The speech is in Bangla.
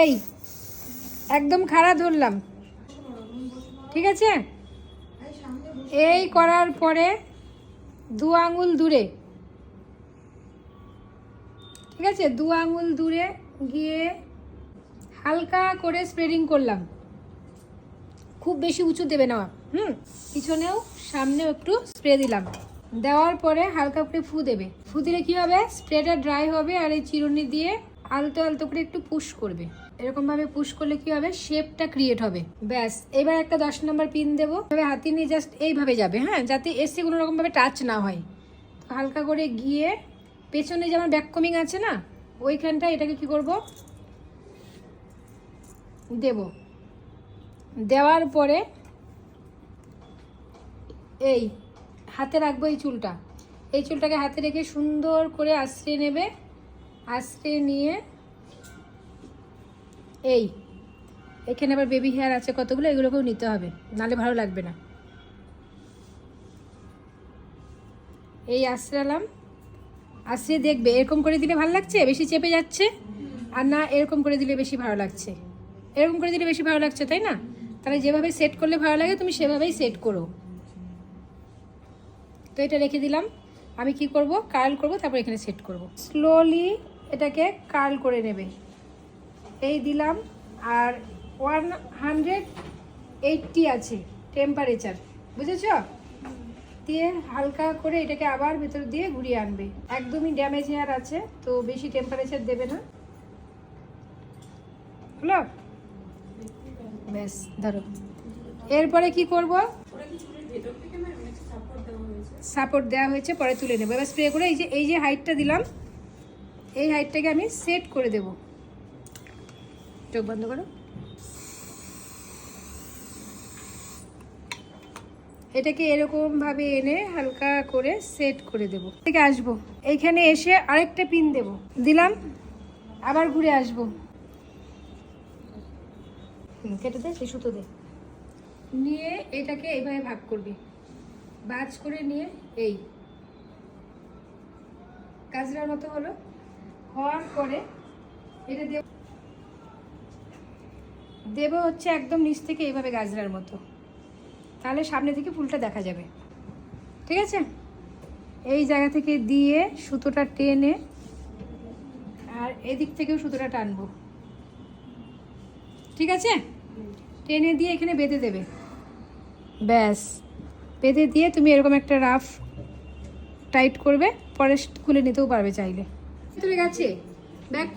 এই একদম খাড়া ধরলাম, ঠিক আছে? এই করার পরে 2 আঙুল দূরে, ঠিক আছে? 2 আঙুল দূরে গিয়ে হালকা করে স্প্রেডিং করলাম, খুব বেশি উঁচু দেবে না। পিছনেও সামনেও একটু স্প্রে দিলাম, দেওয়ার পরে হালকা করে ফু দেবে। ফু দিলে কী হবে, স্প্রেটা ড্রাই হবে আর এই চিরুনি দিয়ে আলতো আলতো করে একটু পুশ করবে। এরকমভাবে পুশ করলে কি হবে, শেপটা ক্রিয়েট হবে। ব্যাস, এবার একটা 10 নম্বর পিন দেবো। এভাবে হাতি নিয়ে জাস্ট এইভাবে যাবে, হ্যাঁ, যাতে এসে কোনো রকমভাবে টাচ না হয়। হালকা করে গিয়ে পেছনে যেমন ব্যাক কমিং আছে না, ওইখানটা এটাকে কি করব, দেব। দেওয়ার পরে এই হাতে রাখবো এই চুলটা, এই চুলটাকে হাতে রেখে সুন্দর করে আশ্রয় নেবে। আশ্রয় নিয়ে এই এখানে আবার বেবি হেয়ার আছে কতগুলো, এগুলোকেও নিতে হবে, নালে ভালো লাগবে না। এই আশ্রালাম, আশ্রয় দেখবে এরকম করে দিলে ভালো লাগছে, বেশি চেপে যাচ্ছে, আর না এরকম করে দিলে বেশি ভালো লাগছে। এরকম করে দিলে বেশি ভালো লাগছে, তাই না? তাহলে যেভাবে সেট করলে ভালো লাগে তুমি সেভাবেই সেট করো। তো এটা রেখে দিলাম। আমি কি করব, কার্ল করব, তারপর এখানে সেট করব। স্লোলি এটাকে কার্ল করে নেবে। এই দিলাম, আর 180 আছে টেম্পারেচার, বুঝেছ? দিয়ে হালকা করে এটাকে আবার ভেতর দিয়ে ঘুরিয়ে আনবে। একদমই ড্যামেজ হেয়ার আছে, তো বেশি টেম্পারেচার দেবে না। হলো? ব্যাস, ধরো। এরপরে কি করব, সাপোর্ট দেওয়া হয়েছে, পরে তুলে নেবো। এবার স্প্রে করে এই যে হাইটটা দিলাম, এই হাইটটাকে আমি সেট করে দেব। চোখ বন্ধ করো। এটাকে এরকমভাবে এনে হালকা করে সেট করে দেবো। থেকে আসবো, এইখানে এসে আরেকটা পিন দেব, দিলাম, আবার ঘুরে আসবো। কেটে দে, সেই সুতো দে। নিয়ে এটাকে এইভাবে ভাগ করবি, ভাঁজ করে নিয়ে এই গাজরার মতো হলো। হওয়ার পরে এটা দেবো হচ্ছে একদম নিচ থেকে এইভাবে গাজরার মতো, তাহলে সামনে থেকে ফুলটা দেখা যাবে, ঠিক আছে? এই জায়গা থেকে দিয়ে সুতোটা টেনে, আর এদিক থেকেও সুতোটা টানবো, ঠিক আছে? টেনে দিয়ে এখানে বেঁধে দেবে। ব্যাস, বেঁধে দিয়ে তুমি এরকম একটা রাফ টাইট করবে, পরে খুলে নিতেও পারবে চাইলে। তুমি গেছে ব্যাগ